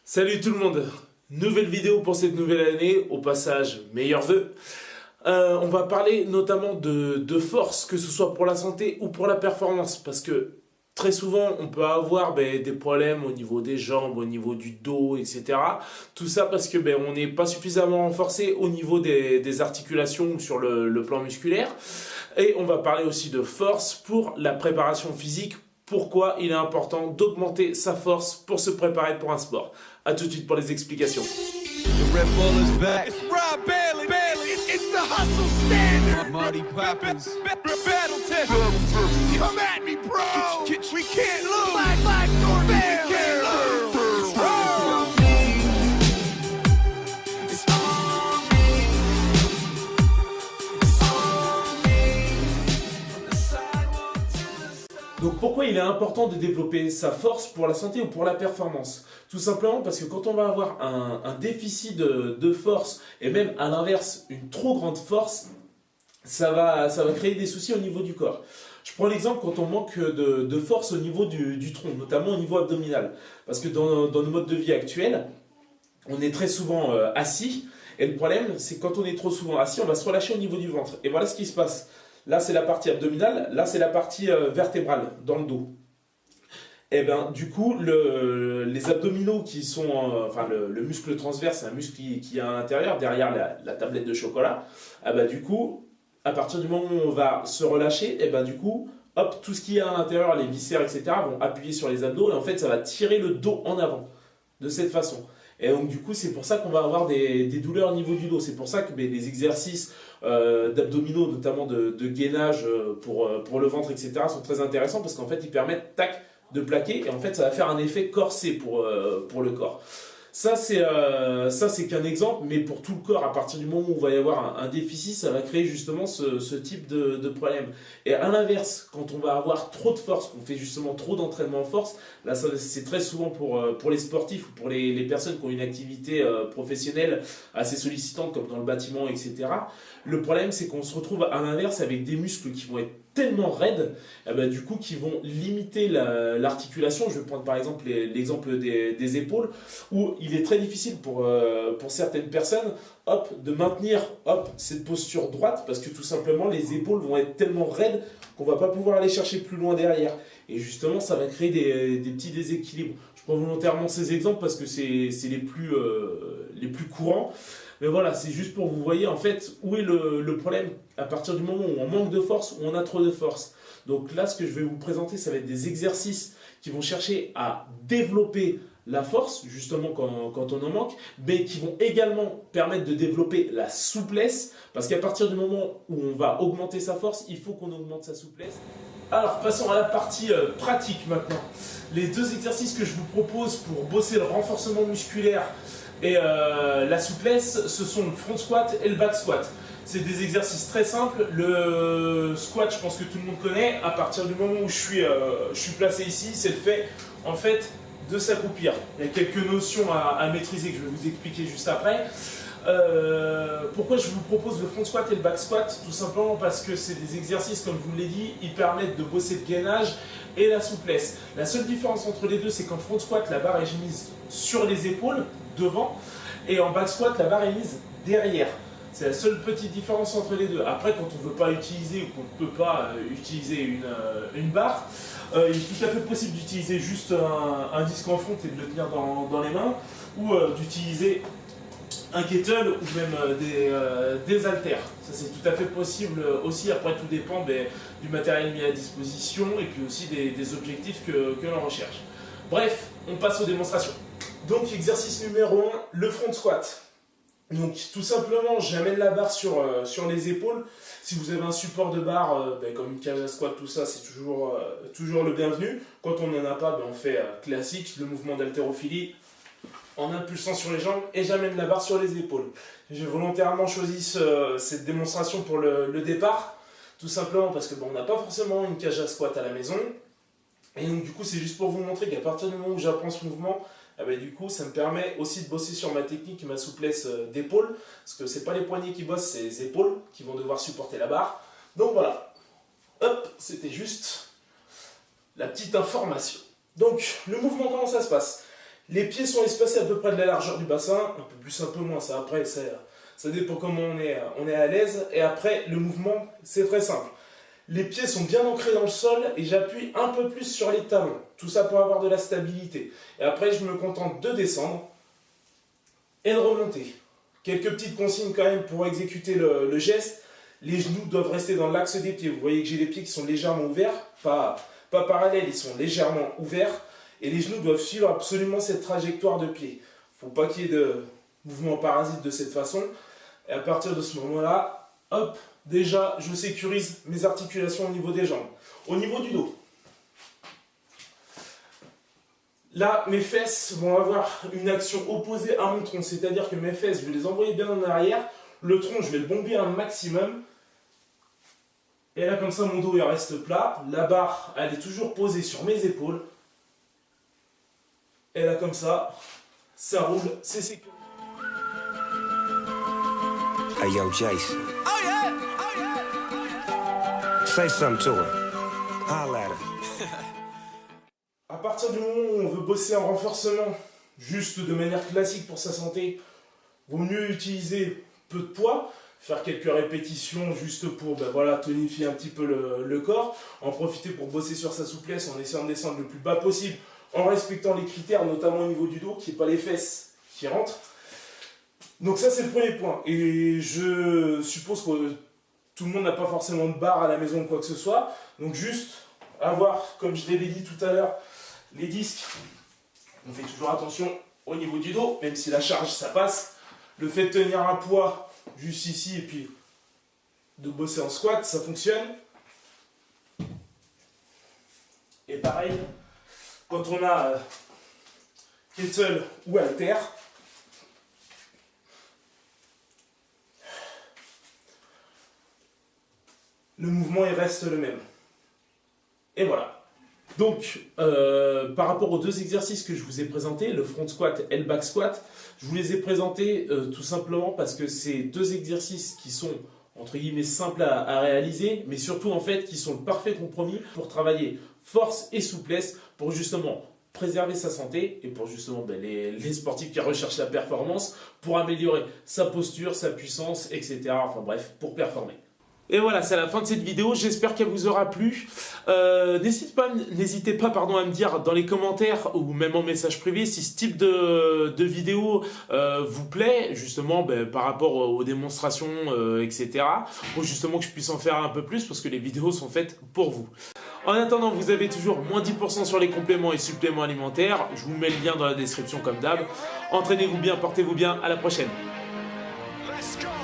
Salut tout le monde, nouvelle vidéo pour cette nouvelle année, au passage meilleurs vœux. On va parler notamment de force, que ce soit pour la santé ou pour la performance, parce que très souvent on peut avoir des problèmes au niveau des jambes, au niveau du dos, etc. Tout ça parce que on n'est pas suffisamment renforcé au niveau des articulations ou sur le plan musculaire. Et on va parler aussi de force pour la préparation physique. Pourquoi il est important d'augmenter sa force pour se préparer pour un sport. A tout de suite pour les explications. The Red Bull is back. It's Rob Bailey. It's the hustle standard. Marty Poppins. Battle test. Come at me, bro. We can't lose. Five door Bailey. We can't lose. It's on me. It's on me. It's on me. From the sidewalk to the side. Donc pourquoi il est important de développer sa force pour la santé ou pour la performance? Tout simplement parce que quand on va avoir un déficit de force et même à l'inverse une trop grande force, ça va créer des soucis au niveau du corps. Je prends l'exemple quand on manque de force au niveau du tronc, notamment au niveau abdominal. Parce que dans nos modes de vie actuels, on est très souvent assis. Et le problème, c'est que quand on est trop souvent assis, on va se relâcher au niveau du ventre. Et voilà ce qui se passe. Là, c'est la partie abdominale. Là, c'est la partie vertébrale, dans le dos. Et du coup, les abdominaux qui sont, le muscle transverse, c'est un muscle qui est à l'intérieur, derrière la tablette de chocolat. Du coup, à partir du moment où on va se relâcher, du coup, hop, tout ce qui est à l'intérieur, les viscères, etc., vont appuyer sur les abdos et en fait, ça va tirer le dos en avant de cette façon. Et donc, du coup, c'est pour ça qu'on va avoir des douleurs au niveau du dos. C'est pour ça que des exercices d'abdominaux, notamment de gainage pour le ventre, etc., sont très intéressants parce qu'en fait, ils permettent, tac, de plaquer et en fait ça va faire un effet corsé pour le corps. Ça c'est qu'un exemple, mais pour tout le corps, à partir du moment où il va y avoir un déficit, ça va créer justement ce type de problème. Et à l'inverse, quand on va avoir trop de force, qu'on fait justement trop d'entraînement en force, là c'est très souvent pour les sportifs ou pour les personnes qui ont une activité professionnelle assez sollicitante comme dans le bâtiment, etc. Le problème c'est qu'on se retrouve à l'inverse avec des muscles qui vont être tellement raides, du coup qui vont limiter l'articulation. Je vais prendre par exemple l'exemple des épaules, où il est très difficile pour certaines personnes de maintenir cette posture droite, parce que tout simplement les épaules vont être tellement raides qu'on ne va pas pouvoir aller chercher plus loin derrière. Et justement ça va créer des petits déséquilibres. Je prends volontairement ces exemples parce que c'est les plus courants. Mais voilà, c'est juste pour que vous voyez en fait où est le problème à partir du moment où on manque de force, où on a trop de force. Donc là, ce que je vais vous présenter, ça va être des exercices qui vont chercher à développer la force, justement quand on en manque, mais qui vont également permettre de développer la souplesse, parce qu'à partir du moment où on va augmenter sa force, il faut qu'on augmente sa souplesse. Alors, passons à la partie pratique maintenant. Les deux exercices que je vous propose pour bosser le renforcement musculaire et la souplesse, ce sont le front squat et le back squat. C'est des exercices très simples. Le squat, je pense que tout le monde connaît. À partir du moment où je suis placé ici, c'est le fait, en fait, de s'accroupir. Il y a quelques notions à maîtriser que je vais vous expliquer juste après. Pourquoi je vous propose le front squat et le back squat? Tout simplement parce que c'est des exercices, comme je vous l'ai dit, ils permettent de bosser le gainage et la souplesse. La seule différence entre les deux, c'est qu'en front squat, la barre est mise sur les épaules, devant, et en back squat, la barre est mise derrière. C'est la seule petite différence entre les deux. Après, quand on ne veut pas utiliser ou qu'on ne peut pas utiliser une barre, il est tout à fait possible d'utiliser juste un disque en fonte et de le tenir dans les mains, ou d'utiliser un kettle ou même des haltères. Ça c'est tout à fait possible aussi. Après, tout dépend du matériel mis à disposition et puis aussi des objectifs que l'on recherche. Bref, on passe aux démonstrations. Donc exercice numéro 1, le front squat. Donc tout simplement, j'amène la barre sur les épaules. Si vous avez un support de barre, comme une cage à squat, tout ça, c'est toujours le bienvenu. Quand on n'en a pas, on fait classique, le mouvement d'haltérophilie en impulsant sur les jambes et j'amène la barre sur les épaules. J'ai volontairement choisi cette démonstration pour le départ, tout simplement parce qu'on n'a pas forcément une cage à squat à la maison. Et donc du coup, c'est juste pour vous montrer qu'à partir du moment où j'apprends ce mouvement, du coup, ça me permet aussi de bosser sur ma technique et ma souplesse d'épaule, parce que c'est pas les poignets qui bossent, c'est les épaules qui vont devoir supporter la barre. Donc voilà, hop, c'était juste la petite information. Donc, le mouvement, comment ça se passe? Les pieds sont espacés à peu près de la largeur du bassin, un peu plus, un peu moins, ça après, ça dépend comment on est à l'aise. Et après, le mouvement, c'est très simple. Les pieds sont bien ancrés dans le sol et j'appuie un peu plus sur les talons. Tout ça pour avoir de la stabilité. Et après, je me contente de descendre et de remonter. Quelques petites consignes quand même pour exécuter le geste. Les genoux doivent rester dans l'axe des pieds. Vous voyez que j'ai les pieds qui sont légèrement ouverts, pas parallèles, ils sont légèrement ouverts. Et les genoux doivent suivre absolument cette trajectoire de pied. Il ne faut pas qu'il y ait de mouvement parasite de cette façon. Et à partir de ce moment-là, hop, déjà, je sécurise mes articulations au niveau des jambes. Au niveau du dos. Là, mes fesses vont avoir une action opposée à mon tronc. C'est-à-dire que mes fesses, je vais les envoyer bien en arrière. Le tronc, je vais le bomber un maximum. Et là, comme ça, mon dos, il reste plat. La barre, elle est toujours posée sur mes épaules. Et là, comme ça roule, c'est sécurisé. Hey, yo, Jason. Oh yeah! Oh yeah! Oh yeah! Say something to her. Holla at her. À partir du moment où on veut bosser en renforcement, juste de manière classique pour sa santé, vaut mieux utiliser peu de poids, faire quelques répétitions juste pour tonifier un petit peu le corps, en profiter pour bosser sur sa souplesse en essayant de descendre le plus bas possible, en respectant les critères, notamment au niveau du dos, qu'il n'y ait pas les fesses qui rentrent. Donc ça, c'est le premier point. Et je suppose que tout le monde n'a pas forcément de barre à la maison ou quoi que ce soit. Donc juste avoir, comme je l'avais dit tout à l'heure, les disques. On fait toujours attention au niveau du dos, même si la charge, ça passe. Le fait de tenir un poids juste ici et puis de bosser en squat, ça fonctionne. Et pareil, quand on a kettle ou halter, le mouvement il reste le même. Et voilà. Donc, par rapport aux deux exercices que je vous ai présentés, le front squat et le back squat, je vous les ai présentés tout simplement parce que c'est deux exercices qui sont entre guillemets simples à réaliser, mais surtout en fait qui sont le parfait compromis pour travailler force et souplesse pour justement préserver sa santé et pour justement les sportifs qui recherchent la performance, pour améliorer sa posture, sa puissance, etc. Enfin bref, pour performer. Et voilà, c'est la fin de cette vidéo, j'espère qu'elle vous aura plu. N'hésitez pas à me dire dans les commentaires ou même en message privé si ce type de vidéo vous plaît, justement par rapport aux démonstrations, etc. Pour justement que je puisse en faire un peu plus parce que les vidéos sont faites pour vous. En attendant, vous avez toujours moins 10% sur les compléments et suppléments alimentaires. Je vous mets le lien dans la description comme d'hab. Entraînez-vous bien, portez-vous bien, à la prochaine. Let's go!